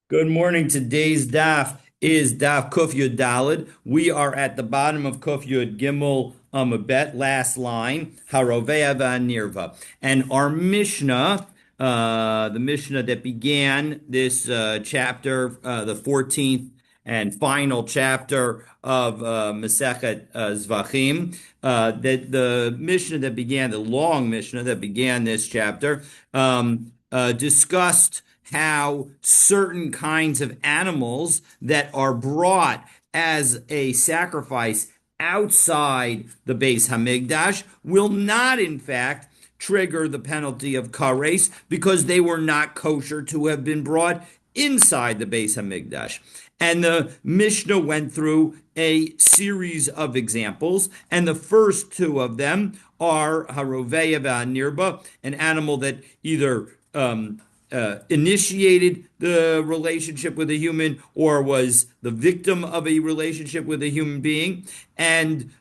Good morning. Today's daf is daf Kuf Yud Dalid. We are at the bottom of Kuf Yud Gimel Bet, last line, Harovea Nirva. And our Mishnah, the Mishnah that began this chapter, the 14th and final chapter of Masechet Zevachim, that the Mishnah that began, the long Mishnah that began this chapter, discussed how certain kinds of animals that are brought as a sacrifice outside the Beis Hamikdash will not, in fact, trigger the penalty of kares because they were not kosher to have been brought inside the Beis Hamikdash. And the Mishnah went through a series of examples, and the first two of them are Haroveya v'Hanirba, an animal that either initiated the relationship with a human or was the victim of a relationship with a human being, and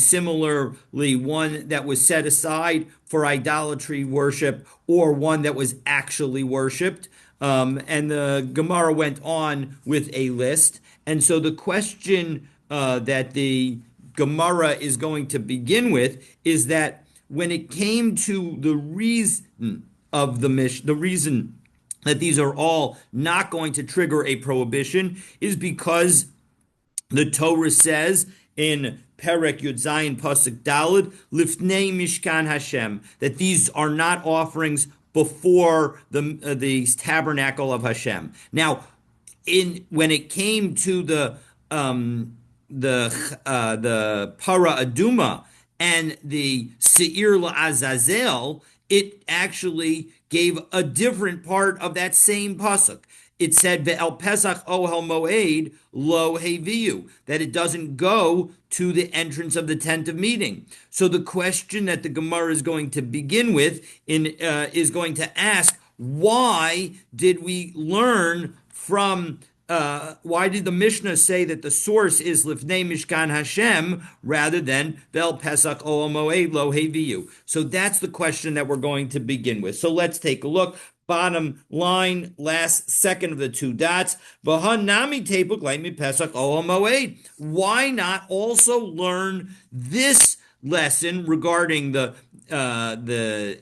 similarly, one that was set aside for idolatry worship or one that was actually worshipped. And the Gemara went on with a list. And so the question that the Gemara is going to begin with is that when it came to the reason of the the reason that these are all not going to trigger a prohibition is because the Torah says in Perek Yud Zayin Pasuk Daled, Lifnei Mishkan Hashem, that these are not offerings before the tabernacle of Hashem. Now, when it came to the Para Aduma and the Seir LaAzazel, it actually gave a different part of that same pasuk. It said Ve'el Pesach Ohel Moed Lo Heviu, that it doesn't go to the entrance of the tent of meeting. So the question that the Gemara is going to begin with is going to ask, why did we learn from why did the Mishnah say that the source is Lifnei Mishkan Hashem rather than Vel Pesach Oel Moed Lo Heviu? So that's the question that we're going to begin with. So let's take a look. Bottom line, last second of the two dots. V'hanami tepuk le'mi Pesach Oel Moed. Why not also learn this lesson regarding the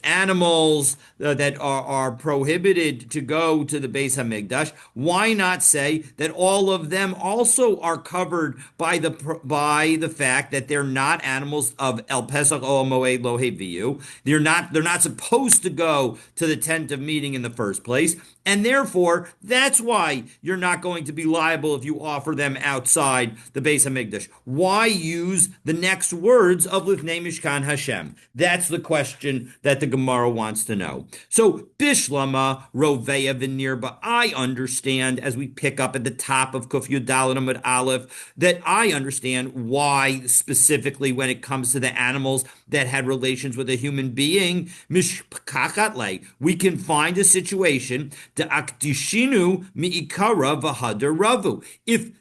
animals that are prohibited to go to the Beis Hamikdash? Why not say that all of them also are covered by the fact that they're not animals of El Pesach Oel Moed Lo Heviu? They're not supposed to go to the tent of meeting in the first place, and therefore that's why you're not going to be liable if you offer them outside the Beis Hamikdash. Why use the next words of Lifnei Mishkan Hashem? That's the question that the Gemara wants to know. So Bishlama Roveya V'Nirba, I understand as we pick up at the top of Kuf Yud Daled Amud Aleph that I understand why specifically when it comes to the animals that had relations with a human being, Mishpakachatle, we can find a situation the akdishinu miikara v'hadar ravu. If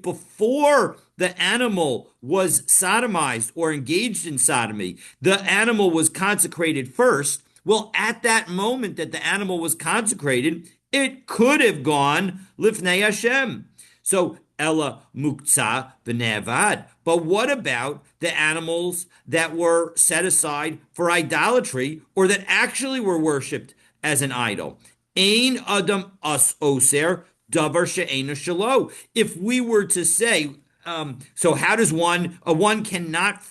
before the animal was sodomized or engaged in sodomy, the animal was consecrated first, well, at that moment that the animal was consecrated, it could have gone lifnei Hashem. So Ella muktzah v'nevad. But what about the animals that were set aside for idolatry or that actually were worshipped as an idol? Ein adam as oser davar she'ena shelo. If we were to say, so how does one cannot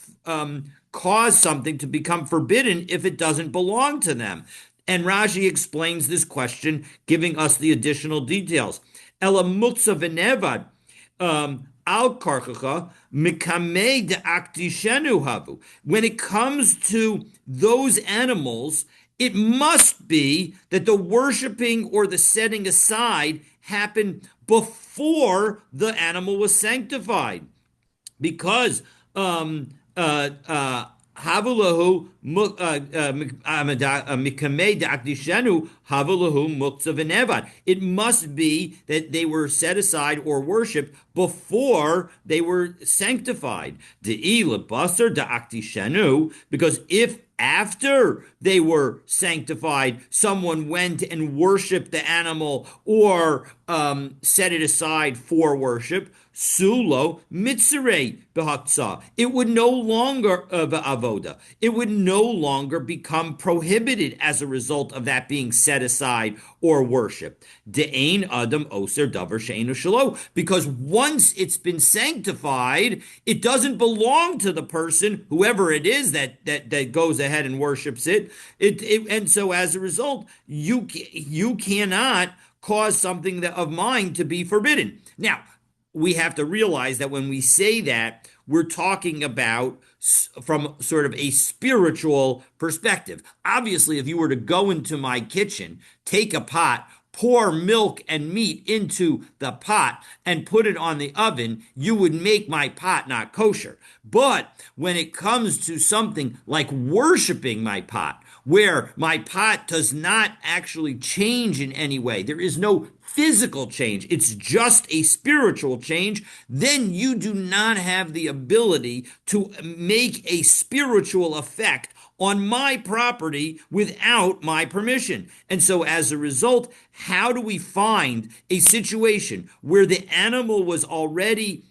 cause something to become forbidden if it doesn't belong to them? And Rashi explains this question, giving us the additional details. Ela muksa v'nevad al karchacha mikamei de'aktishenu havu. When it comes to those animals, it must be that the worshiping or the setting aside happened before the animal was sanctified, because Havulahu mikamei de'akdishenu havulahu muktzah v'nevad. It must be that they were set aside or worshipped before they were sanctified. De'i lebasar de'akdishenu, because if after they were sanctified, someone went and worshiped the animal or set it aside for worship, Sulo mitzere b'haktzah. It would no longer avoda. It would no longer become prohibited as a result of that being set aside or worship. De'ein adam oser davar she'enu shelo. Because once it's been sanctified, it doesn't belong to the person, whoever it is that goes ahead and worships it. And so as a result, you cannot cause something of mine to be forbidden. Now, we have to realize that when we say that, we're talking about from sort of a spiritual perspective. Obviously, if you were to go into my kitchen, take a pot, pour milk and meat into the pot and put it on the oven, you would make my pot not kosher. But when it comes to something like worshiping my pot, where my pot does not actually change in any way, there is no physical change, it's just a spiritual change, then you do not have the ability to make a spiritual effect on my property without my permission. And so as a result, how do we find a situation where the animal was already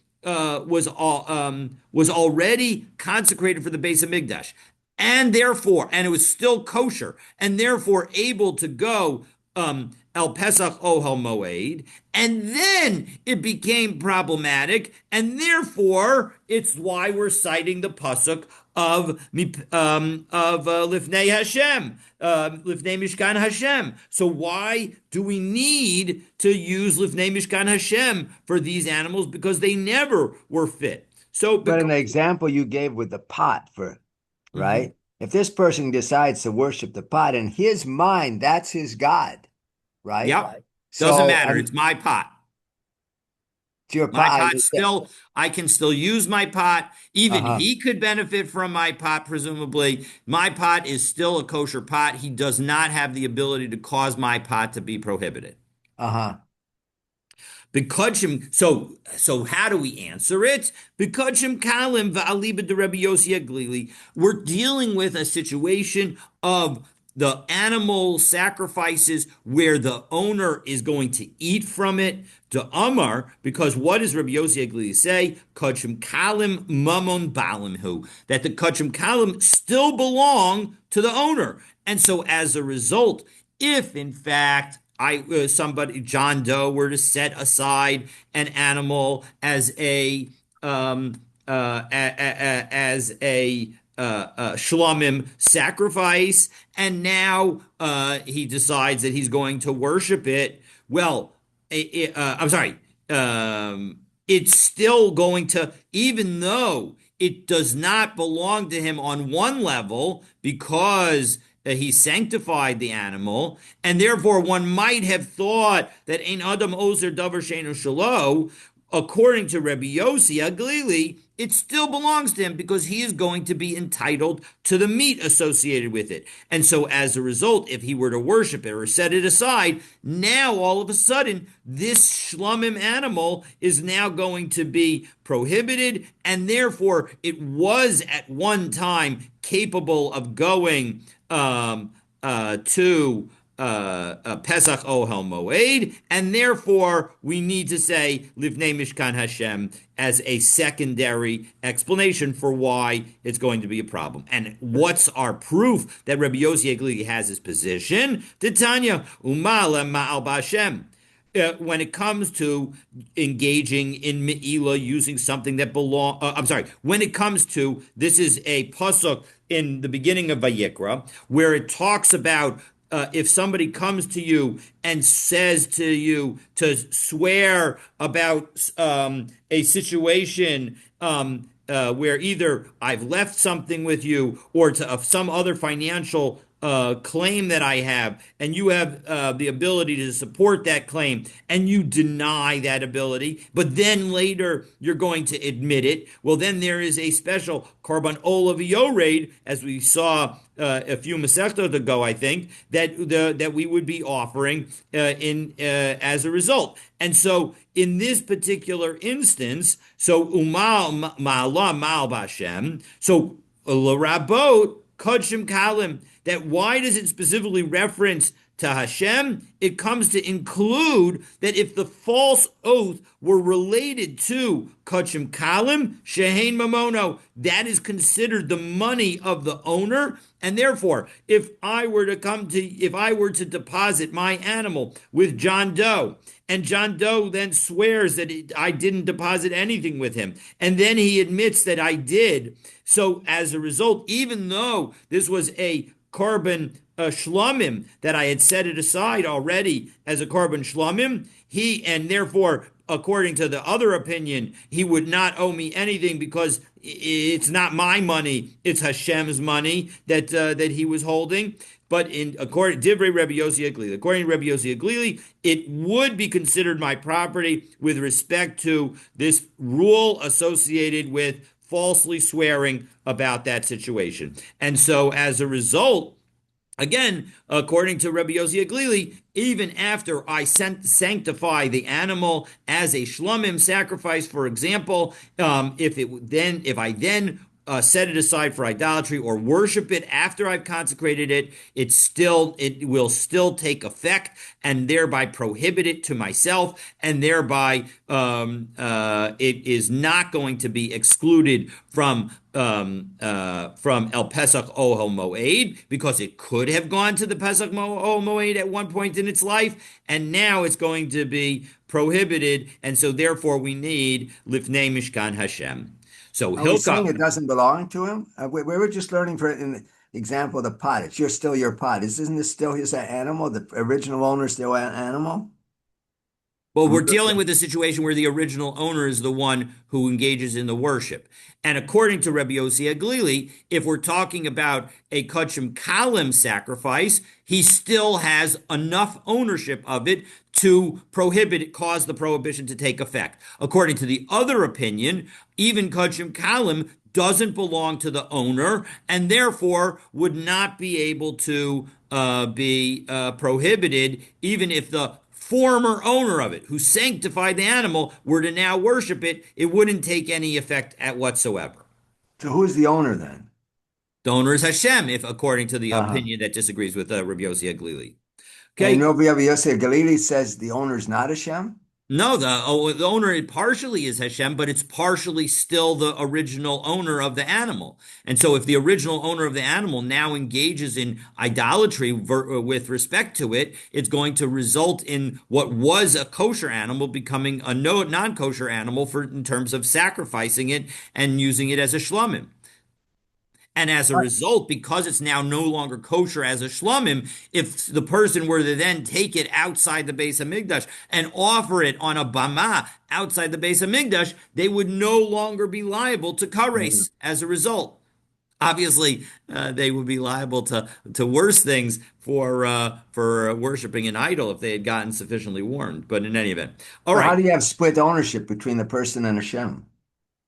consecrated for the Beis Hamikdash, and therefore, and it was still kosher, and therefore able to go El Pesach Ohel Moed, and then it became problematic, and therefore it's why we're citing the pasuk of Lifnei Hashem, Lifnei Mishkan Hashem. So why do we need to use Lifnei Mishkan Hashem for these animals? Because they never were fit. So, but in the example you gave with the pot, right? If this person decides to worship the pot in his mind, that's his God, right? Yep. Doesn't matter. It's my pot. It's your pot. My pot still, I can still use my pot. Even he could benefit from my pot, presumably. My pot is still a kosher pot. He does not have the ability to cause my pot to be prohibited. So how do we answer it? We're dealing with a situation of the animal sacrifices where the owner is going to eat from it. To Amar, because what does Rabbi Yossi Aglili say? Kachim kalim mamon balimhu, that the kachim kalim still belong to the owner. And so as a result, if in fact John Doe were to set aside an animal as a shlamim sacrifice, and now he decides that he's going to worship it, well, I'm sorry, it's still going to, even though it does not belong to him on one level, because he sanctified the animal, and therefore one might have thought that Ein Adam Ozer Davar Sheinu Shelo, according to Rabbi Yossi Aglili, it still belongs to him because he is going to be entitled to the meat associated with it. And so as a result, if he were to worship it or set it aside, now all of a sudden, this shlamim animal is now going to be prohibited, and therefore it was at one time capable of going to Pesach Ohel Moed, and therefore we need to say Livnei Mishkan Hashem as a secondary explanation for why it's going to be a problem. And what's our proof that Rabbi Yossi Aglili has his position? Titania Umala Ma'al B'Hashem. When it comes to engaging in Me'ilah, using something that when it comes to, this is a pasuk in the beginning of Vayikra, where it talks about if somebody comes to you and says to you to swear about a situation where either I've left something with you or of some other financial claim that I have, and you have the ability to support that claim, and you deny that ability, but then later you're going to admit it, well, then there is a special Korban Olav Yored, as we saw a few Masechtot ago, I think, that we would be offering as a result. And so in this particular instance, so Umal Ma'ala Ma'al B'Hashem, so L'Rabot Kodshim Kalim, that why does it specifically reference to Hashem? It comes to include that if the false oath were related to Kodshim Kalim, Shehain Mamono, that is considered the money of the owner. And therefore, if I were to deposit my animal with John Doe, and John Doe then swears that I didn't deposit anything with him, and then he admits that I did. So as a result, even though this was a korban shlamim, that I had set it aside already as a korban shlamim, and therefore, according to the other opinion, he would not owe me anything because it's not my money; it's Hashem's money that he was holding. But according to Rabbi Yossi Aglili, it would be considered my property with respect to this rule associated with falsely swearing about that situation. And so, as a result, again, according to Rabbi Yossi Aglili, even after I sanctify the animal as a shlomim sacrifice, for example, if I then set it aside for idolatry or worship it after I've consecrated it, it will still take effect and thereby prohibit it to myself, and thereby it is not going to be excluded from El Pesach Ohel Moed, because it could have gone to the Pesach Ohel Moed at one point in its life, and now it's going to be prohibited, and so therefore we need Lifnei Mishkan Hashem. So Are we saying it doesn't belong to him? We were just learning for in the example of the pot. It's still your pot. Isn't this still his animal? The original owner still an animal? Well, we're dealing with a situation where the original owner is the one who engages in the worship. And according to Rabbi Yossi Aglili, if we're talking about a Kodshim Kalim sacrifice, he still has enough ownership of it to cause the prohibition to take effect. According to the other opinion, even Kodshim Kalim doesn't belong to the owner and therefore would not be able to be prohibited, even if the former owner of it, who sanctified the animal, were to now worship it, it wouldn't take any effect whatsoever. So who's the owner then? The owner is Hashem, if according to the Uh-huh. opinion that disagrees with Rabbi Yossi Aglili. And Okay. Rabbi Yossi Galili says the owner's not Hashem? No, the owner partially is Hashem, but it's partially still the original owner of the animal. And so if the original owner of the animal now engages in idolatry with respect to it, it's going to result in what was a kosher animal becoming a non-kosher animal in terms of sacrificing it and using it as a shlomim. And as a result, because it's now no longer kosher as a shlomim, if the person were to then take it outside the Beis Hamikdash and offer it on a bama outside the Beis Hamikdash, they would no longer be liable to kares as a result. Obviously, they would be liable to worse things for worshiping an idol if they had gotten sufficiently warned. But in any event, all So how right. do you have split ownership between the person and Hashem?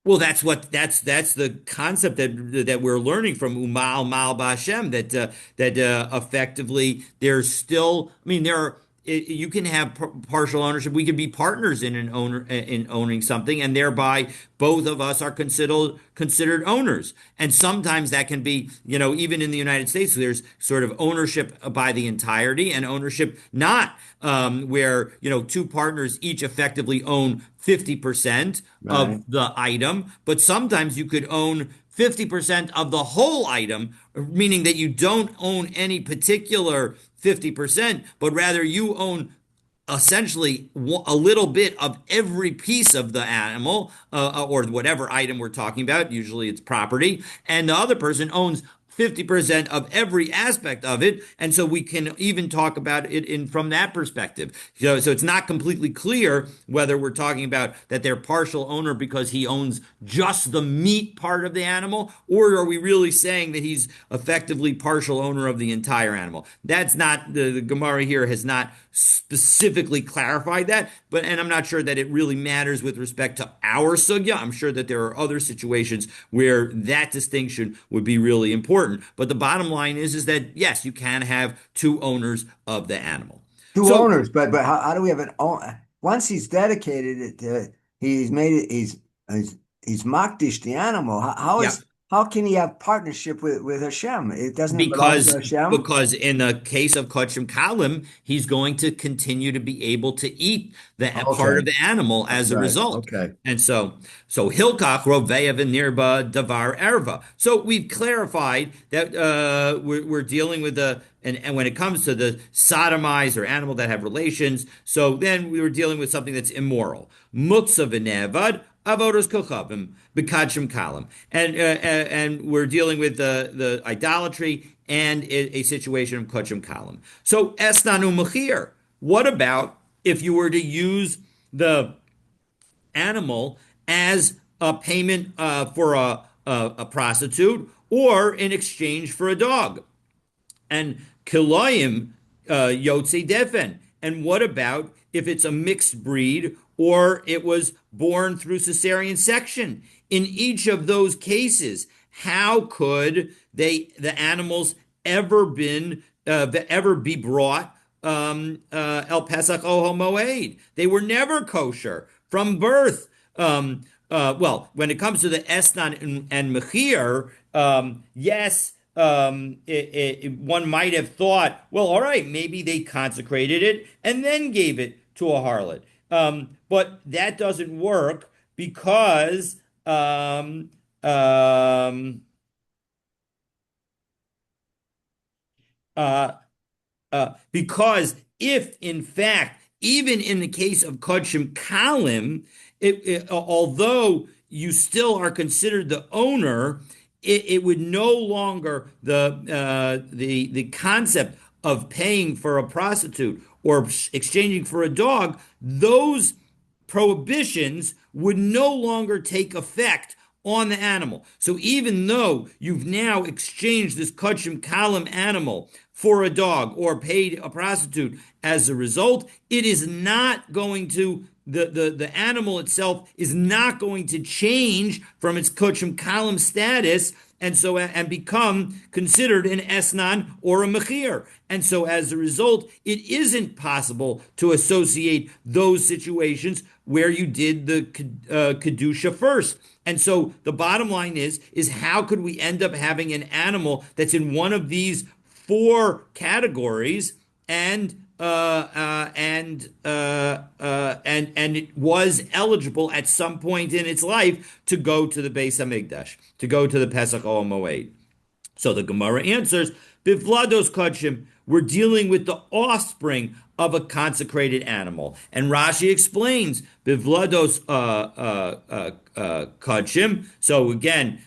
Well, that's the concept that we're learning from Umal Mal Bashem, that effectively there's still, I mean, you can have partial ownership. We can be partners in owning something, and thereby both of us are considered owners. And sometimes that can be, even in the United States, there's sort of ownership by the entirety and ownership not, where two partners each effectively own 50% of Right. the item, but sometimes you could own 50% of the whole item, meaning that you don't own any particular 50%, but rather you own essentially a little bit of every piece of the animal, or whatever item we're talking about. Usually it's property, and the other person owns 50% of every aspect of it. And so we can even talk about it from that perspective. So it's not completely clear whether we're talking about that they're partial owner because he owns just the meat part of the animal, or are we really saying that he's effectively partial owner of the entire animal? That's not, the Gemara here has not specifically clarified that, and I'm not sure that it really matters with respect to our sugya. I'm sure that there are other situations where that distinction would be really important. But the bottom line is that yes, you can have two owners of the animal. Two So owners, but how do we have an own? Once he's dedicated it, he's made it. He's makdish the animal. How yeah, is how can he have partnership with Hashem? It doesn't belong to Because Hashem. because in the case of Kochim Kalim, he's going to continue to be able to eat the part Okay, of the animal as a right. result. Okay. And so Hilkach Roveya v'nirba davar erva. So we've clarified that we're dealing with and when it comes to the sodomized or animal that have relations, so then we were dealing with something that's immoral. Muksa v'nevad avodos kochavim b'kachim kalim, and we're dealing with the idolatry and a situation of kachim kalim. So esnanu mechir. What about if you were to use the animal as a payment for a prostitute or in exchange for a dog? And kiloyim yotze defen. And what about if it's a mixed breed or it was born through cesarean section? In each of those cases, how could the animals ever be brought El Pesach Oho Moed? They were never kosher from birth. Well, when it comes to the Esnan and Mechir, yes, one might have thought, well, all right, maybe they consecrated it and then gave it to a harlot. But that doesn't work because uh, because if, in fact, even in the case of Kodshim Kalim, although you still are considered the owner, it would no longer the concept of paying for a prostitute or exchanging for a dog. Those prohibitions would no longer take effect on the animal. So even though you've now exchanged this Kachim Kalam animal for a dog or paid a prostitute as a result, it is not going to the animal itself is not going to change from its Kachim Kalam status and become considered an esnan or a mechir. And so as a result, it isn't possible to associate those situations where you did the kedusha first. And so the bottom line is how could we end up having an animal that's in one of these four categories and it was eligible at some point in its life to go to the Beis Hamikdash, to go to the Pesach Ol Moed. So the Gemara answers, Bivlados Kodshim, we're dealing with the offspring of a consecrated animal. And Rashi explains, Bivlados Kodshim. So again,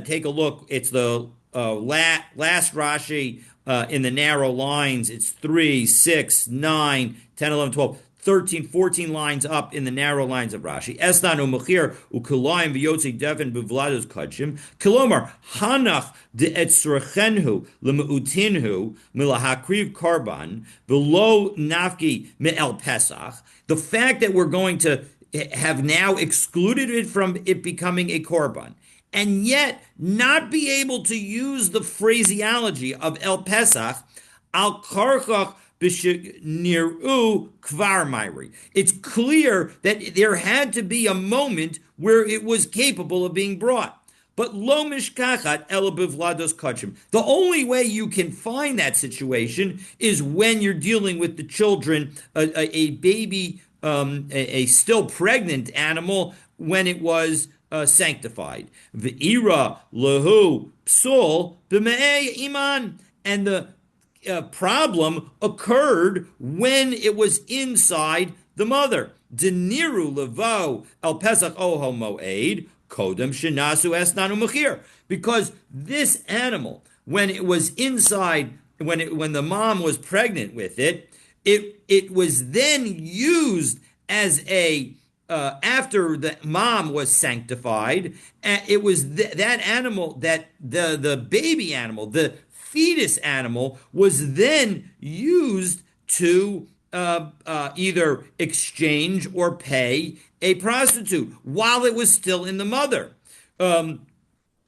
take a look. It's the last Rashi in the narrow lines. It's 3, 6, 9, 10, 11, 12. 13, 14 lines up in the narrow lines of Rashi. Esnan u'mechir u'kulayim v'yotzi defen b'vlados kachim. Kilomar, hanach de'etzrechenhu l'me'utinhu milahakriv karban v'lo nafki me'el pesach. The fact that we're going to have now excluded it from it becoming a korban, and yet not be able to use the phraseology of El Pesach, al karchach b'sheniru kvar myri. It's clear that there had to be a moment where it was capable of being brought. But lo mishkachat ela bivlados kachim. The only way you can find that situation is when you're dealing with the children, a baby, a still pregnant animal when it was sanctified. V'ira lehu psul b'me'ei iman. And the problem occurred when it was inside the mother. Deniru levo el pesach oho moed kodem shenasu esnanu mechir. Because this animal, when it was inside, when the mom was pregnant with it, it was then used as a after the mom was sanctified. It was that animal, that the baby animal, the fetus animal, was then used to either exchange or pay a prostitute while it was still in the mother.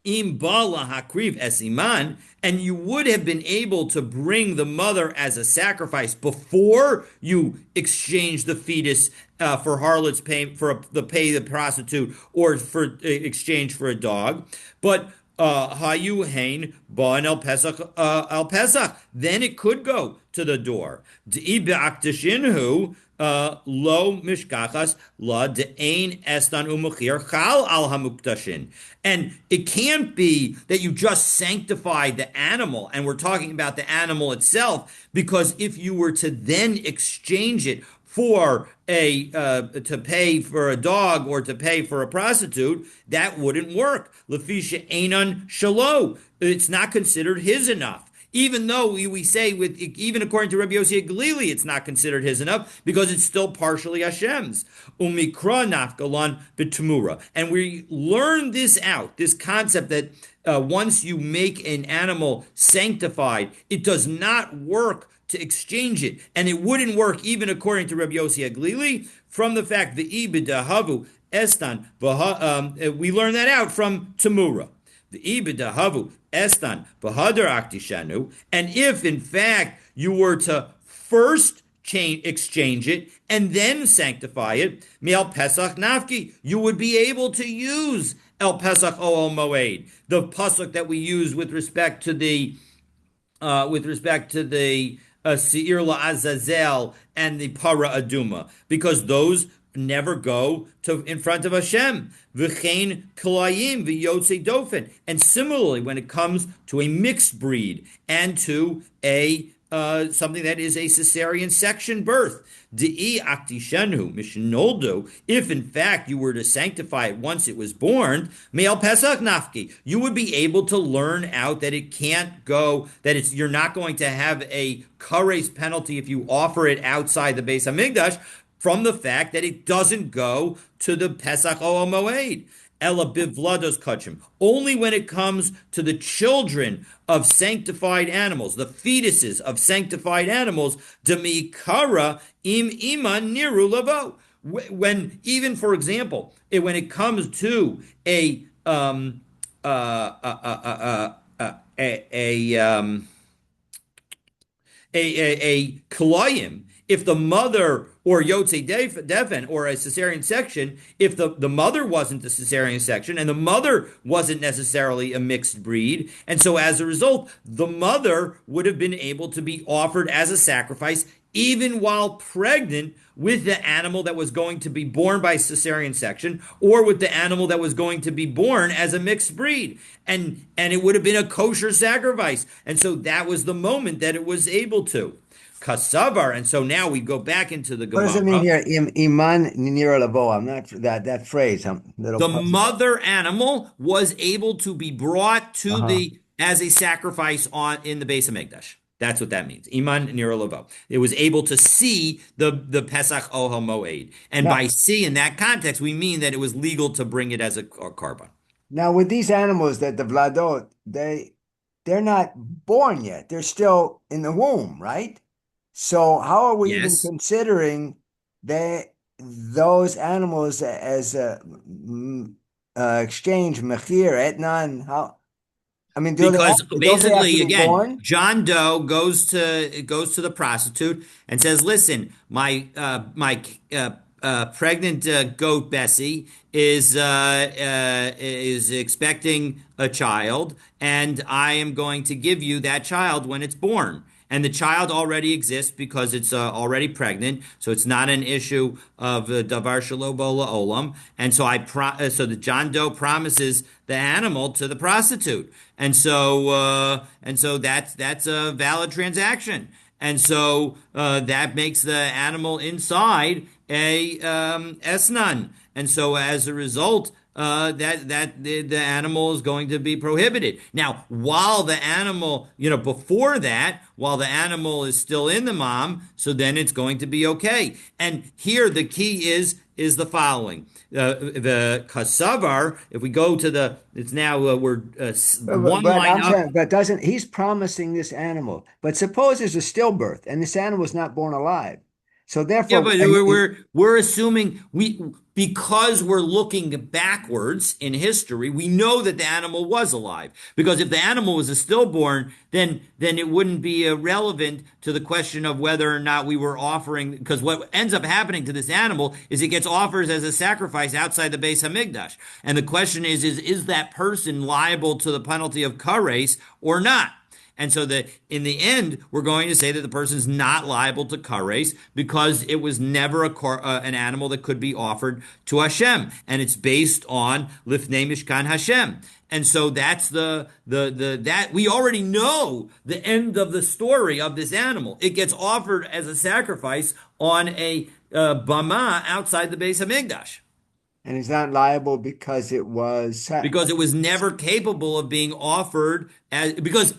Im bala hakriv esiman, and you would have been able to bring the mother as a sacrifice before you exchange the fetus for harlot's pay for the prostitute or for exchange for a dog. But Hayu Hain Ban El Pesach. Then it could go to the door. De'ibakdishinhu lo mishkachas la de'ain estan umuchir chal al hamukdashin. And it can't be that you just sanctified the animal, and we're talking about the animal itself, because if you were to then exchange it for a to pay for a dog or to pay for a prostitute, that wouldn't work. Lefisha Einan Shalo. It's not considered his enough. Even though we say with even according to Rabbi Yossi Galili, it's not considered his enough because it's still partially Hashem's. Umikra nafgalan b'tamura, and we learn this out. This concept that once you make an animal sanctified, it does not work to exchange it, and it wouldn't work even according to Rabbi Yossi Aglili from the fact the ibidahavu estan. We learn that out from Tamura. The ibidahavu estan bahadar aktishanu, and if in fact you were to first exchange it and then sanctify it, mi'al pesach nafki, you would be able to use el pesach o moed, the pasuk that we use with respect to the Seir La'azazel and the Para Aduma, because those never go to in front of Hashem. V'chein Kalayim v'yotze dofen. And similarly, when it comes to a mixed breed and to a something that is a cesarean section birth. Di'i aktishenhu mishnoldu. If in fact you were to sanctify it once it was born, me'al pesach nafki, you would be able to learn out that it can't go, that it's you're not going to have a kares penalty if you offer it outside the Beis Hamikdash from the fact that it doesn't go to the Pesach Ol Moed. Ella bivlados kachim. Only when it comes to the children of sanctified animals, the fetuses of sanctified animals, demikara im ima niru lavo. When even, for example, when it comes to a kalayim, if the mother or yotze defen or a cesarean section, if the mother wasn't the cesarean section and the mother wasn't necessarily a mixed breed, and so as a result, the mother would have been able to be offered as a sacrifice even while pregnant with the animal that was going to be born by cesarean section or with the animal that was going to be born as a mixed breed, and it would have been a kosher sacrifice, and so that was the moment that it was able to Kasavar, and so now we go back into the What does it mean Gemara. here? Iman nira lavo. I'm not that phrase. I'm a little The puzzled. mother animal was able to be brought to Uh-huh. the as a sacrifice on in the Beis Hamikdash. That's what that means. Iman nira lavo. It was able to see the Pesach Ohel Moed, and Now, by see in that context, we mean that it was legal to bring it as a carbon. now with these animals that the vladot, they're not born yet. They're still in the womb, right? So how are we even Yes. considering those animals as a exchange, mechir, etnan? How? I mean, Because don't they have to basically, be again, born? John Doe goes to the prostitute and says, "Listen, my pregnant goat Bessie is expecting a child, and I am going to give you that child when it's born." And the child already exists because it's already pregnant, so it's not an issue of davar shelo bola olam. And so so the John Doe promises the animal to the prostitute, and so that's a valid transaction. And so that makes the animal inside a esnan. And so as a result, the animal is going to be prohibited. Now, while the animal, before that, while the animal is still in the mom, so then it's going to be okay. And here the key is the following: the kasavar. If we go to it's now we're one But line I'm up. saying, but doesn't he's promising this animal? But suppose there's a stillbirth and this animal is not born alive. So Yeah, therefore, but we're assuming because we're looking backwards in history, we know that the animal was alive. Because if the animal was a stillborn, then it wouldn't be relevant to the question of whether or not we were offering. Because what ends up happening to this animal is it gets offered as a sacrifice outside the Beis Hamikdash, and the question is that person liable to the penalty of kares or not? And so that in the end, we're going to say that the person's not liable to kares because it was never an animal that could be offered to Hashem, and it's based on lifnei mishkan Hashem. And so that's that we already know the end of the story of this animal. It gets offered as a sacrifice on a bama outside the Beis Hamikdash and he's not liable because it was because it was never capable of being offered as because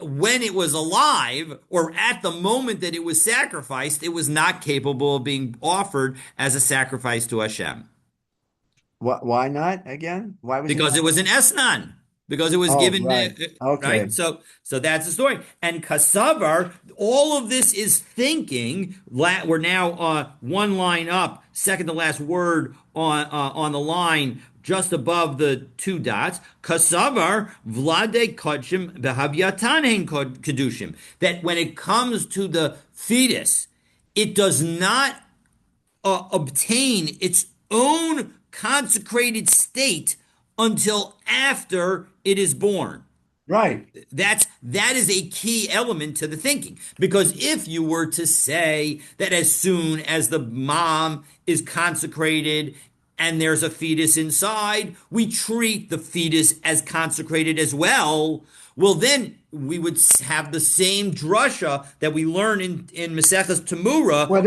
when it was alive or at the moment that it was sacrificed, it was not capable of being offered as a sacrifice to Hashem why not again? Why was it because not? it was an esnan. Because it was Oh, given, right. right? Okay. So that's the story. And Kasavar, all of this is thinking. We're now one line up, second to last word on the line just above the two dots. Kasavar vlade kodshim behavyatan hein kedushim. That when it comes to the fetus, it does not obtain its own consecrated state until after it is born. Right. That is a key element to the thinking. Because if you were to say that as soon as the mom is consecrated and there's a fetus inside, we treat the fetus as consecrated as well. Well, then we would have the same drasha that we learn in Maseches Tamura. Well,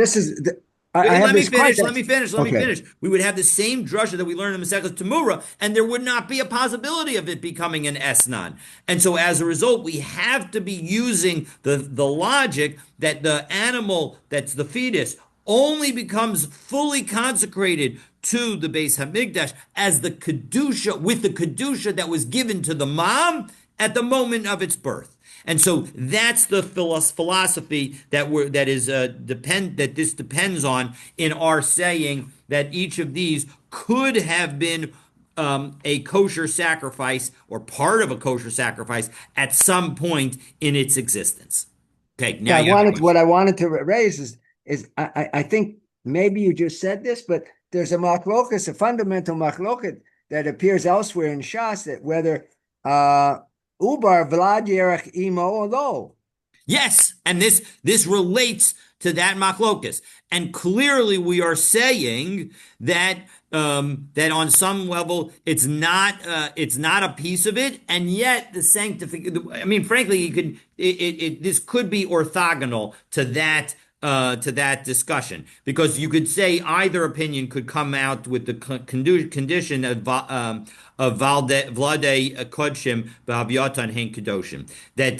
I have Let me this finish. question. Let me finish. Let me Okay. finish. We would have the same drasha that we learned in Maseches Tamura, and there would not be a possibility of it becoming an esnan. And so, as a result, we have to be using the logic that the animal, that's the fetus, only becomes fully consecrated to the Beis Hamikdash as the kedusha with the kedusha that was given to the mom at the moment of its birth. And so that's the philosophy that this depends on in our saying that each of these could have been a kosher sacrifice or part of a kosher sacrifice at some point in its existence. Okay, now Yeah, you have your what question. I wanted to raise is I think maybe you just said this, but there's a machlokas, a fundamental machloket that appears elsewhere in Shas that whether ubar vlad yerach imo or lo. Yes, and this relates to that machlokus, and clearly we are saying that that on some level it's not a piece of it, and yet the sanctification. I mean, frankly, you could this could be orthogonal to that discussion because you could say either opinion could come out with the condition of Vlade Kodshim B'Havyatan Hein Kedoshim that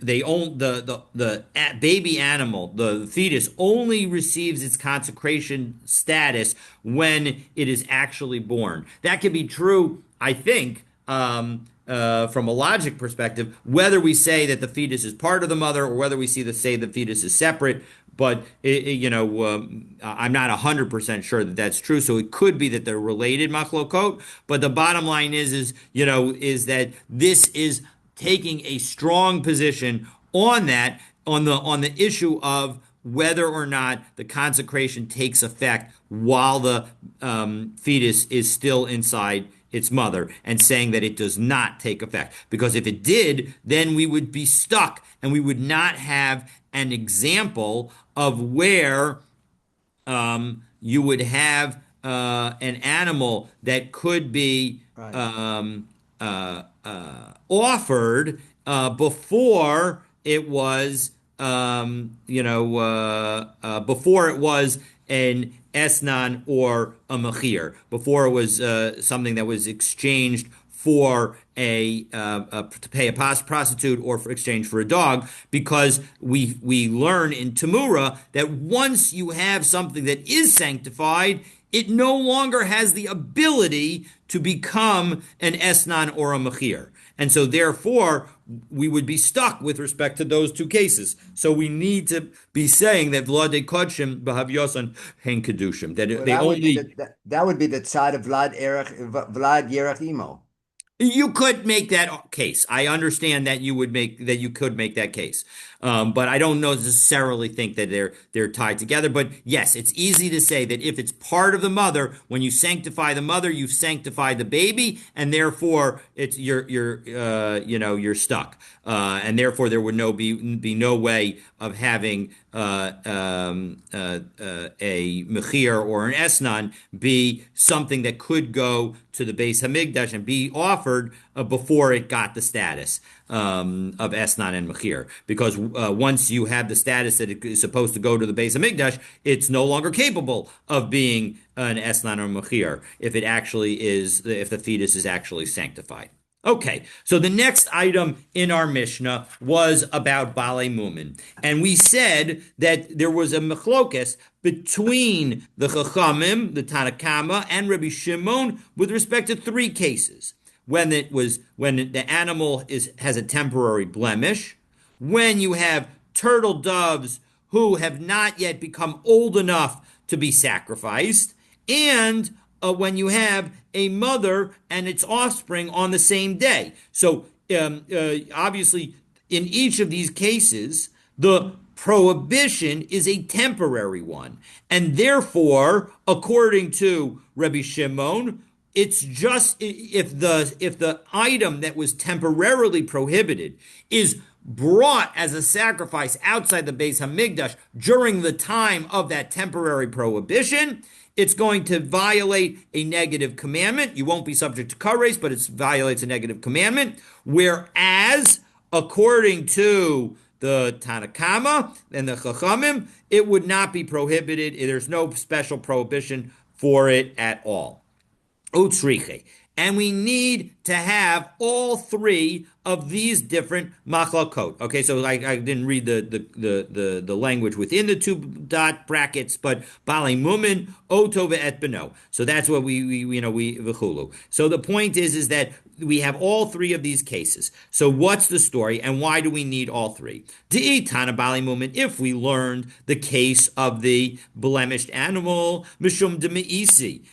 they own the baby animal, the fetus only receives its consecration status when it is actually born. That could be true, I think. From a logic perspective, whether we say that the fetus is part of the mother or whether we say the fetus is separate, but I'm not 100% sure that that's true. So it could be that they're related machlokot. But the bottom line is that this is taking a strong position on that on the issue of whether or not the consecration takes effect while the fetus is still inside its mother and saying that it does not take effect. Because if it did, then we would be stuck and we would not have an example of where you would have an animal that could be Right. offered before it was, before it was an esnan or a machir, before it was something that was exchanged for to pay a prostitute or for exchange for a dog, because we learn in Tamura that once you have something that is sanctified, it no longer has the ability to become an esnan or a machir. And so therefore, we would be stuck with respect to those two cases. So we need to be saying that Vlade Kodshim B'Havyosan Hen Kedushim, that Well, they only that would be the side of Vlad Yerach Imo. you could make that case. I understand that you could make that case, but I don't necessarily think that they're tied together. But yes, it's easy to say that if it's part of the mother, when you sanctify the mother, you've sanctified the baby, and therefore it's you're stuck, and therefore there would be no way of having a mechir or an esnan be something that could go to the Beis Hamikdash and be offered before it got the status of esnan and mechir. Because once you have the status that it is supposed to go to the Beis Hamikdash, it's no longer capable of being an esnan or mechir if it actually is, if the fetus is actually sanctified. Okay, so the next item in our Mishnah was about Baalei Mumin. And we said that there was a machlokas between the Chachamim, the Tanakama, and Rabbi Shimon with respect to three cases. When the animal has a temporary blemish, when you have turtle doves who have not yet become old enough to be sacrificed, and when you have a mother and its offspring on the same day. So obviously, in each of these cases, the prohibition is a temporary one, and therefore, according to Rabbi Shimon, it's just if the item that was temporarily prohibited is brought as a sacrifice outside the Beis Hamikdash during the time of that temporary prohibition, it's going to violate a negative commandment. You won't be subject to kares, but it violates a negative commandment. Whereas, according to the Tanakama and the Chachamim, it would not be prohibited. There's no special prohibition for it at all. Utsriche. And we need to have all three of these different machlokot. Okay, so I didn't read the language within the two dot brackets, but Baalei Mumin, Oto ve'et beno. So that's what we v'chulu. So the point is that we have all three of these cases. So what's the story, and why do we need all three? Tana Baalei Mumin. If we learned the case of the blemished animal, mishum demeisi,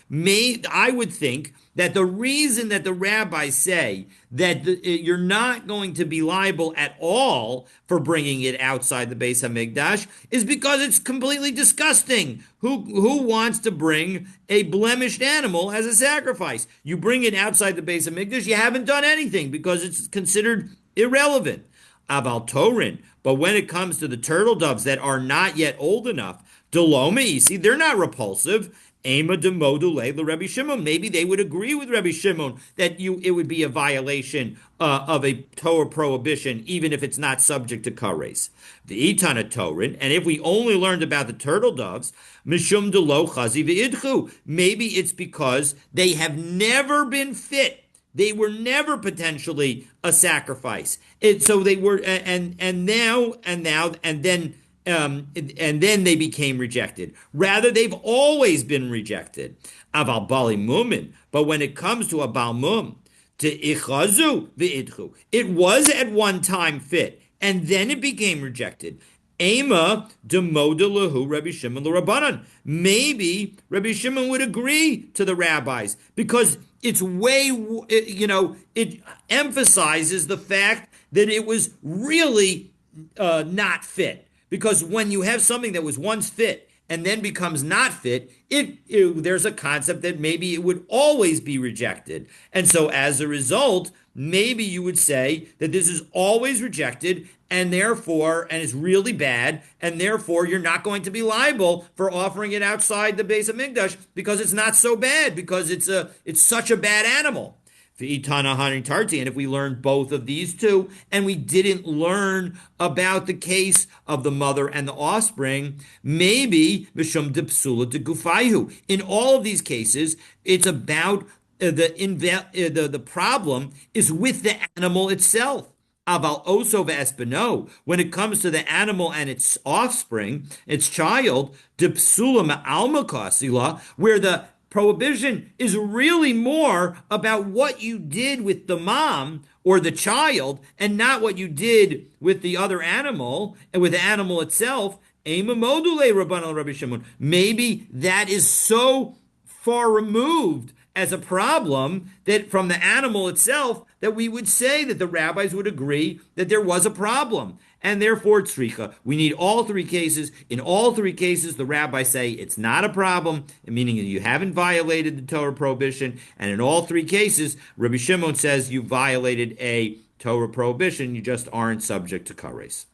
I would think that the reason that the rabbis say that you're not going to be liable at all for bringing it outside the Beis Hamikdash is because it's completely disgusting. Who wants to bring a blemished animal as a sacrifice? You bring it outside the Beis Hamikdash, you haven't done anything because it's considered irrelevant. Aval Torin, but when it comes to the turtle doves that are not yet old enough, Delome, see, they're not repulsive. Ema de module the Rabbi Shimon. Maybe they would agree with Rabbi Shimon that it would be a violation of a Torah prohibition, even if it's not subject to kares. The Itana Torin, and if we only learned about the turtle doves, mishum de lo chazi v'idchu. Maybe it's because they have never been fit. They were never potentially a sacrifice. So they were, and then. And then they became rejected. Rather, they've always been rejected. Aval Baalei Mumin, but when it comes to a Balmum, to ichazu v'idchu, it was at one time fit, and then it became rejected. Ema demoda lahu Rabbi Shimon l'Rabbanan. Maybe Rabbi Shimon would agree to the rabbis because it's it emphasizes the fact that it was really not fit. Because when you have something that was once fit and then becomes not fit, there's a concept that maybe it would always be rejected. And so as a result, maybe you would say that this is always rejected and it's really bad, and therefore you're not going to be liable for offering it outside the Beis Hamikdash because it's not so bad, because it's such a bad animal. And if we learned both of these two, and we didn't learn about the case of the mother and the offspring, maybe mishum de psula de gufayhu. In all of these cases, it's about the problem is with the animal itself. Aval oso ve'espeno. When it comes to the animal and its offspring, its child, de psula ma'alma kasila, where the prohibition is really more about what you did with the mom or the child and not what you did with the other animal and with the animal itself. Maybe that is so far removed as a problem that from the animal itself that we would say that the rabbis would agree that there was a problem. And therefore, tzricha. We need all three cases. In all three cases, the rabbis say it's not a problem, meaning you haven't violated the Torah prohibition. And in all three cases, Rabbi Shimon says you violated a Torah prohibition. You just aren't subject to kares.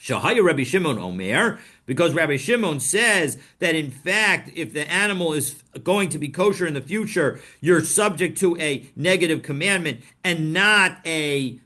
Shahaya Rabbi Shimon Omer, because Rabbi Shimon says that in fact, if the animal is going to be kosher in the future, you're subject to a negative commandment and not a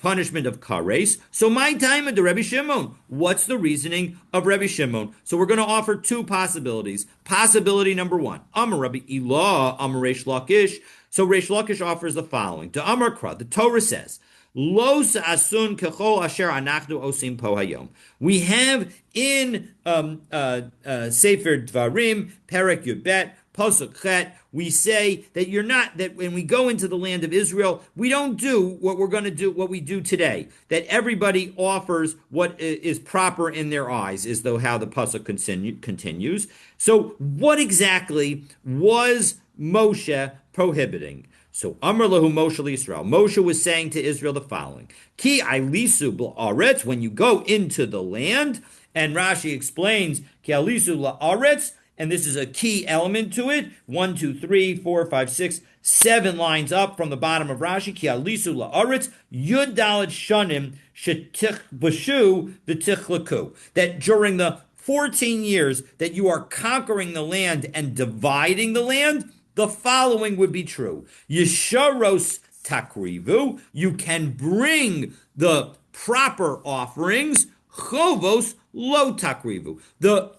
punishment of kares. So my time at the Rabbi Shimon. What's the reasoning of Rabbi Shimon? So we're going to offer two possibilities. Possibility number one, Amar Rabbi Ilah, Amar Reish Lakish. So Reish Lakish offers the following. To Amar Kra, the Torah says, Lo asun kechol asher anachnu osim po hayom. We have in Sefer Dvarim, Perek Yudbet, Pasuk Chet, we say that you're not, that when we go into the land of Israel, we don't do what we're going to do, what we do today. That everybody offers what is proper in their eyes, is though how the Pasuk continues. So what exactly was Moshe prohibiting? So Amar Lahu Moshe Yisrael. Moshe was saying to Israel the following: Ki alisu b'aretz, when you go into the land, and Rashi explains Ki alisu la'aretz, and this is a key element to it. 1, 2, 3, 4, 5, 6, 7 lines up from the bottom of Rashi. Ki alisu la'aretz yud dalet shanim shetichbashu v'tichlaku. That during the 14 years that you are conquering the land and dividing the land, the following would be true. Yesharos takrivu, you can bring the proper offerings. Chovos lo takrivu, the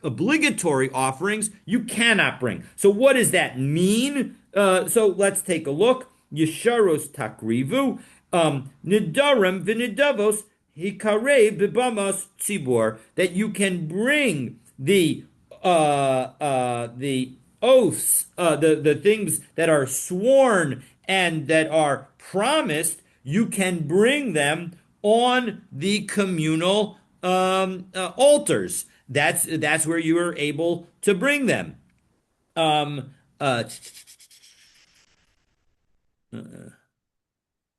obligatory offerings you cannot bring. So what does that mean? So let's take a look. Yesharos takrivu, nidarim v'nidavos hikare b'bamas tzibor, that you can bring the oaths, the things that are sworn and that are promised, you can bring them on the communal altars. That's where you are able to bring them.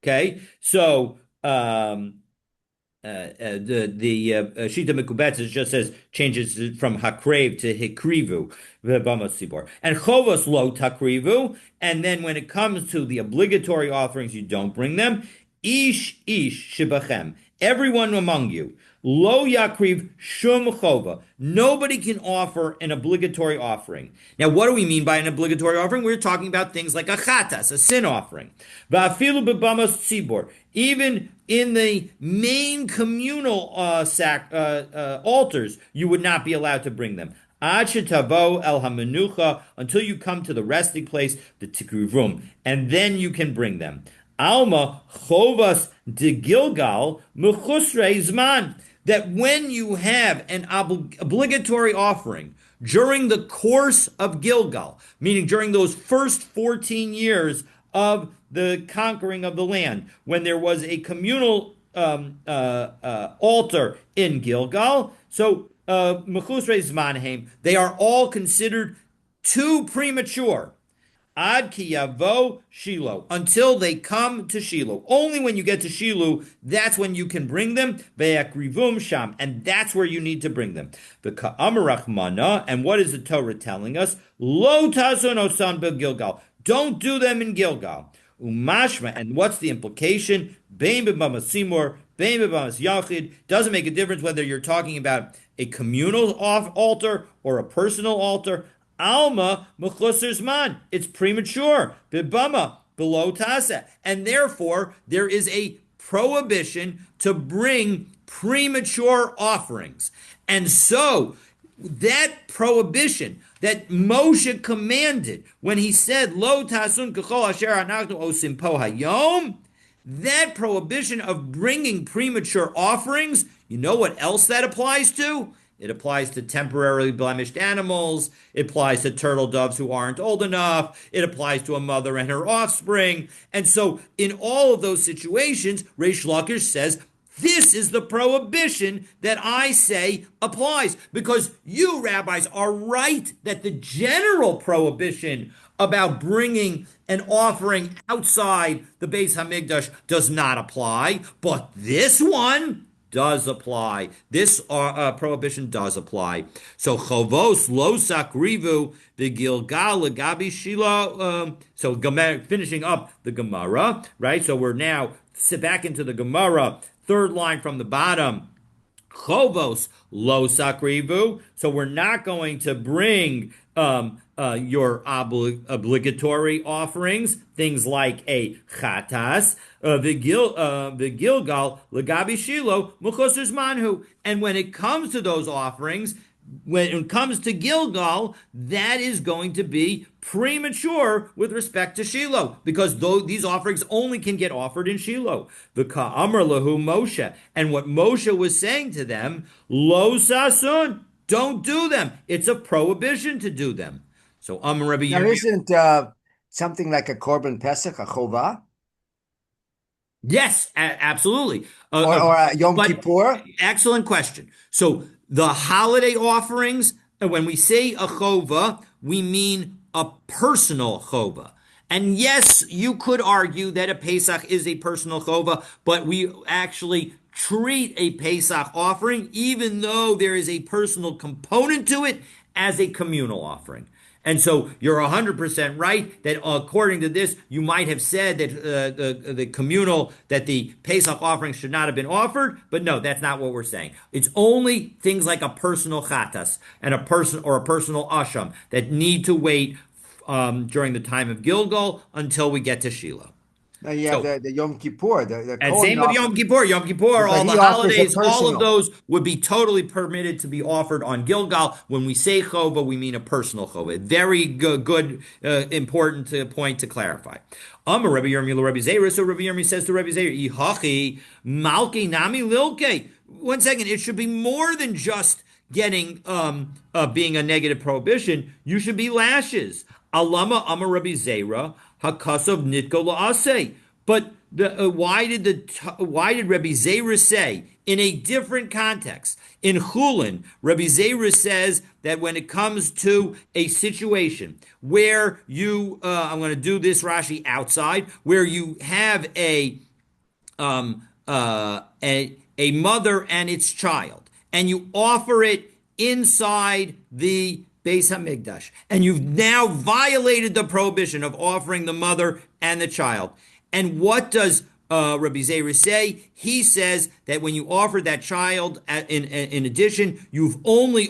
Okay, so the Shita Mekubetz just says changes from Hakrev to Hikrivu, and Chovos lo Takrivu, and then when it comes to the obligatory offerings, you don't bring them. Ish Shibachem, everyone among you, Lo Yakriv Shum Chova. Nobody can offer an obligatory offering. Now, what do we mean by an obligatory offering? We're talking about things like a chatas, a sin offering. Va'afilu bebamas tzibor. Even in the main communal altars, you would not be allowed to bring them. Ad shetavo el hamenucha, until you come to the resting place, the tikrivum, and then you can bring them. Alma chovas de Gilgal mechusrei zman, that when you have an obligatory offering during the course of Gilgal, meaning during those first 14 years of the conquering of the land, when there was a communal altar in Gilgal, so mechusrei zmanheim, they are all considered too premature. Ad ki yavo Shiloh, until they come to Shiloh. Only when you get to Shiloh, that's when you can bring them. Ve'akrivum sham, and that's where you need to bring them. V'ka'amarach mana, and what is the Torah telling us? Lo tason osan beGilgal. Don't do them in Gilgal. Umashma, and what's the implication? Bein bebamas simor, bein bebamas yachid. Doesn't make a difference whether you're talking about a communal altar or a personal altar. Alma mechusar zman, it's premature. Bibama, below tasa, and therefore there is a prohibition to bring premature offerings. And so that prohibition that Moshe commanded when he said lo tasun kechol asher anachnu osim po hayom, that prohibition of bringing premature offerings, you know what else that applies to? It applies to temporarily blemished animals. It applies to turtle doves who aren't old enough. It applies to a mother and her offspring. And so, in all of those situations, Reish Lakish says, this is the prohibition that I say applies because you rabbis are right that the general prohibition about bringing an offering outside the Beis Hamikdash does not apply, but this one does apply. This prohibition does apply. So chovos lo sakrivu the Gilgal legabi shilo. So finishing up the Gemara, right? So we're now back into the Gemara, third line from the bottom. Chovos lo sakrivu. So we're not going to bring your obligatory offerings, things like a chatas, the Gilgal legabi shilo muchosers manhu. And when it comes to those offerings, when it comes to Gilgal, that is going to be premature with respect to Shiloh, because these offerings only can get offered in Shiloh. The Ka'amar lahu Moshe, and what Moshe was saying to them, lo sasun, don't do them. It's a prohibition to do them. So Rabbi Now, Yirmiyah. isn't something like a Korban Pesach a chovah? Yes, absolutely. Or a Yom But Kippur? excellent question. So the holiday offerings, when we say a chova, we mean a personal chova. And yes, you could argue that a Pesach is a personal chova, but we actually treat a Pesach offering, even though there is a personal component to it, as a communal offering. And so you're 100% right that according to this, you might have said that the communal, that the Pesach offering should not have been offered, but no, that's not what we're saying. It's only things like a personal chatas and a personal asham that need to wait during the time of Gilgal until we get to Shiloh. Now you have So the Yom Kippur, the and Kohen same with Yom offers, Kippur. Yom Kippur, but all he the offers a holidays, all of personal. those would be totally permitted to be offered on Gilgal. When we say chova, we mean a personal chova. Very good, important point to clarify. Rabbi Yirmiyah, Rabbi Zera. So Rabbi Yirmiyah says to Rabbi Zera, "Ihachi malke nami lilke." 1 second, it should be more than just getting being a negative prohibition. You should be lashes. Alama Amar Rabbi Zera hakasov nitko laase. But why did Rabbi Zera say in a different context? In Chulin, Rabbi Zera says that when it comes to a situation where I'm going to do this Rashi outside, where you have a mother and its child, and you offer it inside the Beis Hamikdash, and you've now violated the prohibition of offering the mother and the child. And what does Rabbi Zera say? He says that when you offer that child, in addition, you've only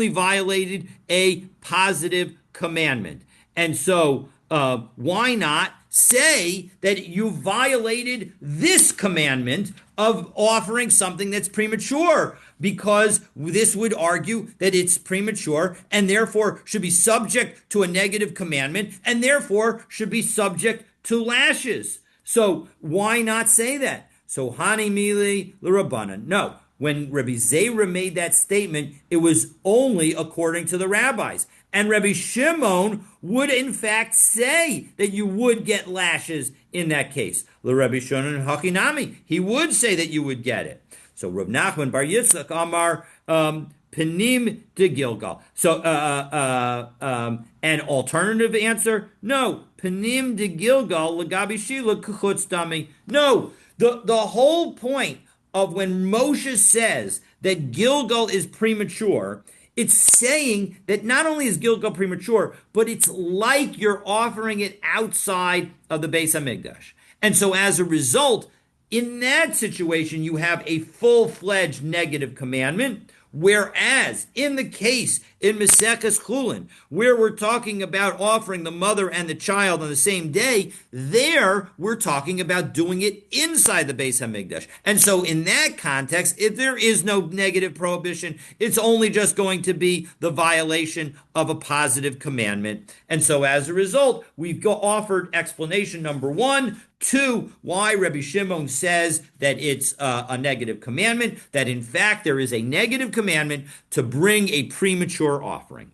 violated a positive commandment. And so, why not say that you violated this commandment of offering something that's premature? Because this would argue that it's premature and therefore should be subject to a negative commandment and therefore should be subject to lashes. So why not say that? So Hani Mili l'Rabbanan. No, when Rabbi Zera made that statement, it was only according to the rabbis. And Rabbi Shimon would in fact say that you would get lashes in that case. L'Rabbi Shimon Hakinami, he would say that you would get it. So Rav Nachman Bar Yitzchak Amar Penim de Gilgal. So an alternative answer, no. Penim de Gilgal legabi shila kuchutz dami. No, the whole point of when Moshe says that Gilgal is premature, it's saying that not only is Gilgal premature, but it's like you're offering it outside of the Beis Hamikdash. And so as a result, in that situation, you have a full-fledged negative commandment. Whereas in the case in Maseches Chulin, where we're talking about offering the mother and the child on the same day, there we're talking about doing it inside the Beis Hamikdash. And so in that context, if there is no negative prohibition, it's only just going to be the violation of a positive commandment. And so as a result, we've offered explanation number one Two, why Rabbi Shimon says that it's a negative commandment, that in fact there is a negative commandment to bring a premature offering.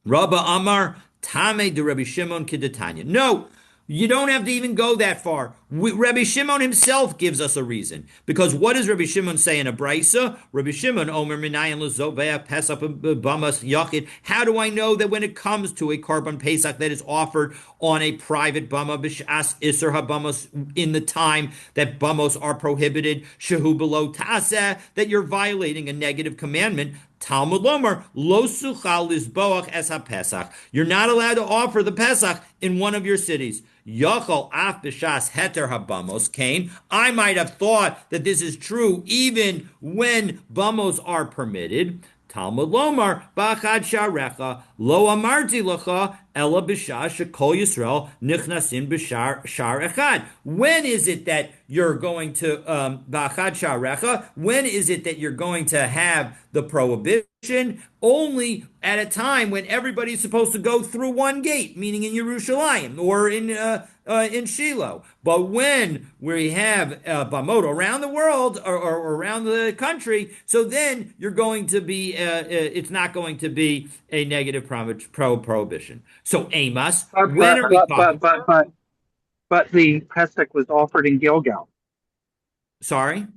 Rabba Amar Tame de Rabbi Shimon Kidatanya. No, you don't have to even go that far. Rabbi Shimon himself gives us a reason. Because what does Rabbi Shimon say in a brisa? Rabbi Shimon, Omer Minayan Lezoveach Pesach Bamas Yachid. How do I know that when it comes to a korban Pesach that is offered on a private bama b'shas iser habamos in the time that bamos are prohibited, shehu below taseh, that you're violating a negative commandment? Talmud Lomar, lo suchal lizboach es ha-pesach. You're not allowed to offer the Pesach in one of your cities. Yachol af b'shas heter habamos kain. I might have thought that this is true even when bamos are permitted. Talmud Lomar, ba'achad sharecha, lo amarti lecha, ela b'shah shekol Yisrael nichnasin b'shar echad. When is it that you're going to, ba'achad sharecha, when is it that you're going to have the prohibition? Only at a time when everybody's supposed to go through one gate, meaning in Yerushalayim or in Shiloh. But when we have bamot around the world or around the country, so then you're going to be, it's not going to be a negative prohibition. So Amos, when are we talking? But the Pesach was offered in Gilgal. Sorry?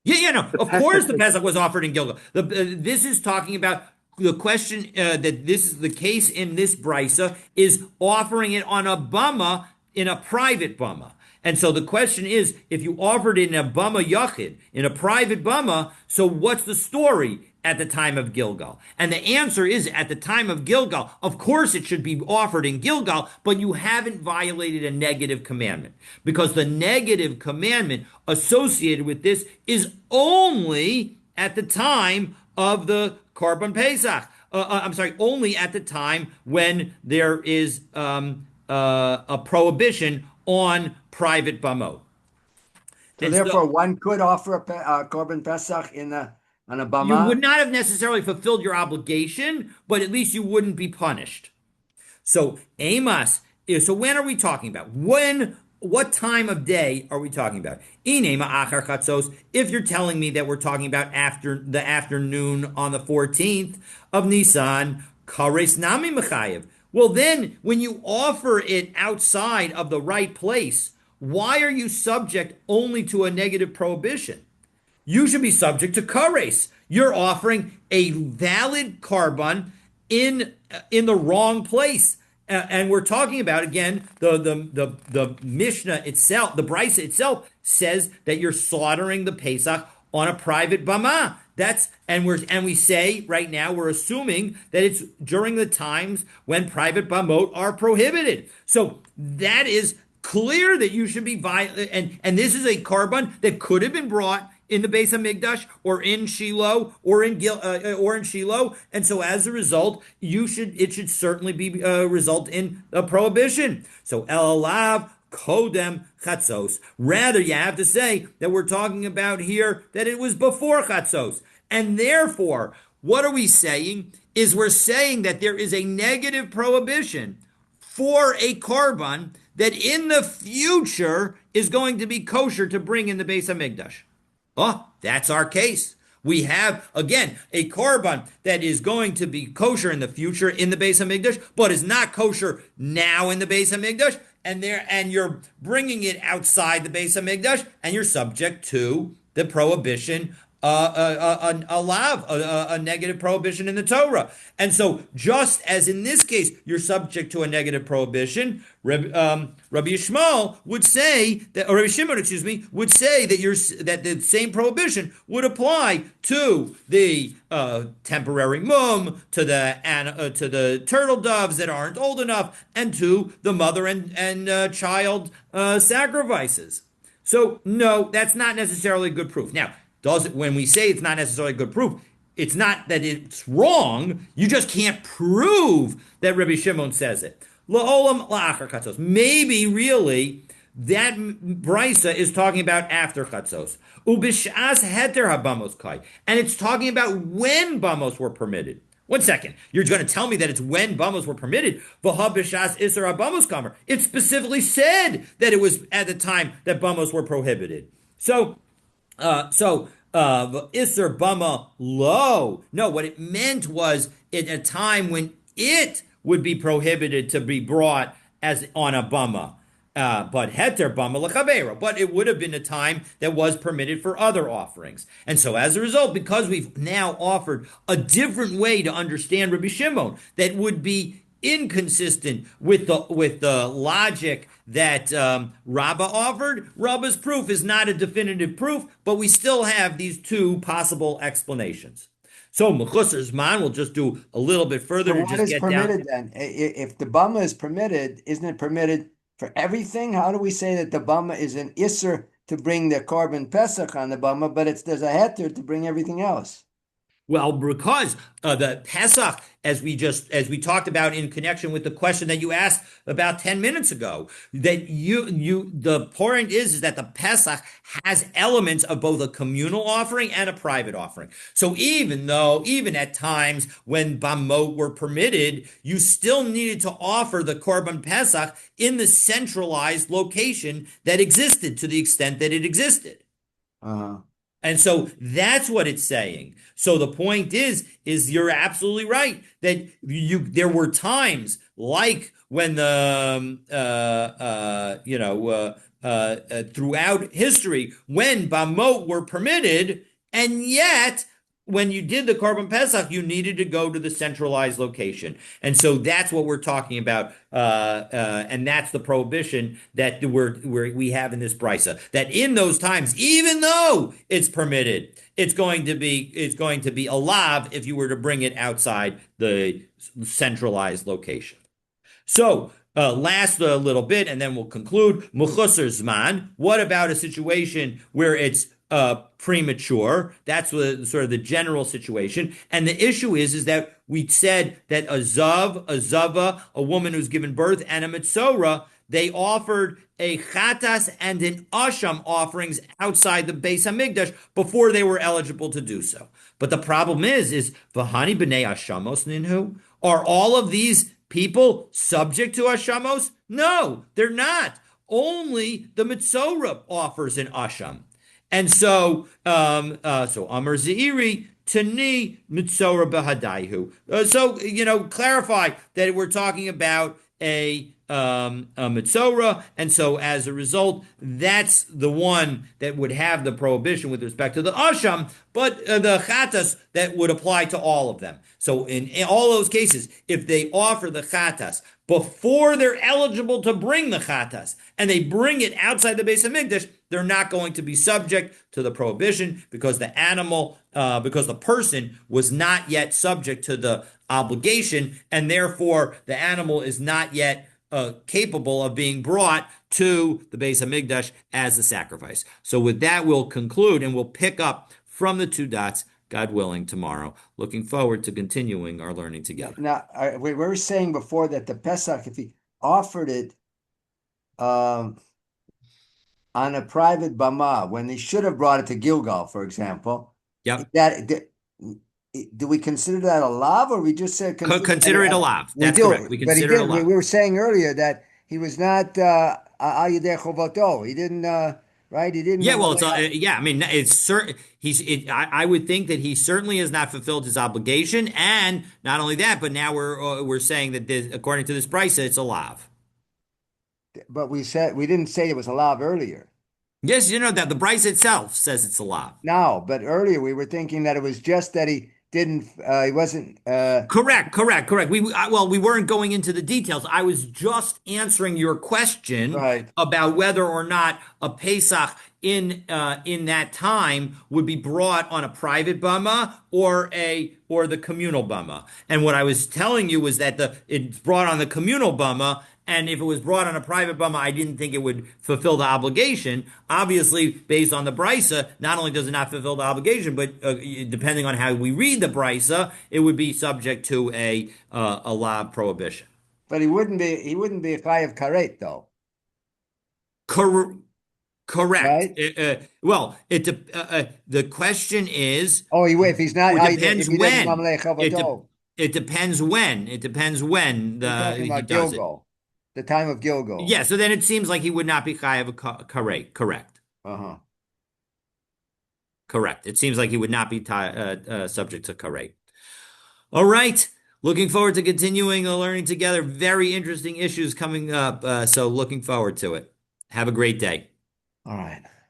Yeah, no. The Of course, the was, Pesach was offered in Gilgal. This is talking about the question that this is the case in this brisa is offering it on a bama in a private bama. And so the question is, if you offered it in a bama yachid, in a private bama, so what's the story at the time of Gilgal? And the answer is, at the time of Gilgal, of course it should be offered in Gilgal, but you haven't violated a negative commandment. Because the negative commandment associated with this is only at the time of the Korban Pesach. I'm sorry, only at the time when there is a prohibition on private bamot. So therefore, one could offer a korban pesach on a bama. You would not have necessarily fulfilled your obligation, but at least you wouldn't be punished. So Amos, so when are we talking about? What time of day are we talking about? If you're telling me that we're talking about after the afternoon on the 14th of Nisan, kares nami mechayev. Well, then, when you offer it outside of the right place, why are you subject only to a negative prohibition? You should be subject to kares. You're offering a valid korban in the wrong place. And we're talking about, again, the Mishnah itself, the Brisa itself says that you're slaughtering the Pesach on a private bama. And we say right now we're assuming that it's during the times when private bamot are prohibited. So that is clear that you should be violent. And this is a korban that could have been brought in the Beis Hamikdash or in Shiloh or in Shiloh, and so as a result, it should certainly be result in a prohibition. So El Alav Kodem Chatzos. Rather, you have to say that we're talking about here that it was before Chatzos. And therefore, what are we saying? Is we're saying that there is a negative prohibition for a korban that in the future is going to be kosher to bring in the Beis Hamikdash. Oh, that's our case. We have, again, a korban that is going to be kosher in the future in the Beis Hamikdash, but is not kosher now in the Beis Hamikdash. And you're bringing it outside the Beis Hamikdash, and you're subject to the prohibition, a negative prohibition in the Torah. And so, just as in this case, you're subject to a negative prohibition, Rabbi Yishmael would say that, or Rabbi Shimon, excuse me, would say that the same prohibition would apply to the temporary mum, to the turtle doves that aren't old enough, and to the mother and child sacrifices. So no, that's not necessarily good proof. Now, when we say it's not necessarily good proof, it's not that it's wrong. You just can't prove that Rabbi Shimon says it. La'olam la'achar chatzos. Maybe really that brisa is talking about after chatzos. Ubishas heter habamos kai, and it's talking about when bamos were permitted. One second. You're going to tell me that it's when bamos were permitted. V'ha b'shas iser bamos kamer. It specifically said that it was at the time that bamos were prohibited. Isser bama lo. No, what it meant was at a time when it would be prohibited to be brought as on a bama. But heter bama lechavero. But it would have been a time that was permitted for other offerings. And so as a result, because we've now offered a different way to understand Rabbi Shimon that would be inconsistent with the logic that Rabbah offered. Rabbah's proof is not a definitive proof, but we still have these two possible explanations. So Mechusar Zman will just do a little bit further So to what just is get permitted down. then? If the bama is permitted, isn't it permitted for everything? How do we say that the bama is an isser to bring the korban pesach on the bama, but there's a heter to bring everything else? Well, because the Pesach, as we talked about in connection with the question that you asked about 10 minutes ago, that the point is that the Pesach has elements of both a communal offering and a private offering. So even at times when bamot were permitted, you still needed to offer the Korban Pesach in the centralized location that existed to the extent that it existed. Uh-huh. And so that's what it's saying. So the point is you're absolutely right that there were times like when throughout history when bamot were permitted, and yet when you did the Korban Pesach, you needed to go to the centralized location. And so that's what we're talking about. And that's the prohibition that we have in this brisa. That in those times, even though it's permitted, it's going to be a lav if you were to bring it outside the centralized location. So, last little bit, and then we'll conclude. Mechusar Zman. What about a situation where it's premature? That's sort of the general situation. And the issue is that we said that a zava, a woman who's given birth, and a mitzora, they offered a chatas and an asham offerings outside the Beis Hamikdash before they were eligible to do so. But the problem is v'hani b'nei ashamos ninhu? Are all of these people subject to ashamos? No, they're not. Only the mitzora offers an asham. And so Amar Zeiri, Tani Mitzora Bahadaihu. Clarify that we're talking about a Mitzora, and so as a result, that's the one that would have the prohibition with respect to the Asham, but the Chatas that would apply to all of them. So in all those cases, if they offer the Chatas before they're eligible to bring the Chatas, and they bring it outside the Beis Hamikdash, they're not going to be subject to the prohibition because the person was not yet subject to the obligation, and therefore the animal is not yet capable of being brought to the Beis Hamikdash as a sacrifice. So with that, we'll conclude and we'll pick up from the two dots, God willing, tomorrow. Looking forward to continuing our learning together. Now, we were saying before that the Pesach, if he offered it on a private bama, when he should have brought it to Gilgal, for example, Yep. do we consider that a lav, or we just said Consider it a lav. That's correct. We But he consider it a did. lav. We were saying earlier that he was not al yedei chovato. He didn't. Right? He didn't. Yeah, well, I mean, it's certain. I would think that he certainly has not fulfilled his obligation, and not only that, but now we're saying that according to this price, it's a lav. But we didn't say it was a lav earlier. Yes, that the price itself says it's a lav. No, but earlier we were thinking that it was just that he didn't. He wasn't. Correct. We weren't going into the details. I was just answering your question Right. about whether or not a Pesach in that time would be brought on a private bama or the communal bama. And what I was telling you was that it's brought on the communal bama. And if it was brought on a private bama, I didn't think it would fulfill the obligation. Obviously, based on the brisa, not only does it not fulfill the obligation, but depending on how we read the brisa, it would be subject to a law prohibition. But he wouldn't be. He wouldn't be a chayav karet though. Correct. Right? The question is. If he's not. It depends when. It depends when. It depends when We're talking he about does it. Gilgal, the time of Gilgal. Yeah, so then it seems like he would not be chayav a karet. Correct. Uh-huh. Correct. It seems like he would not be subject to karet. All right. Looking forward to continuing the learning together. Very interesting issues coming up. So looking forward to it. Have a great day. All right.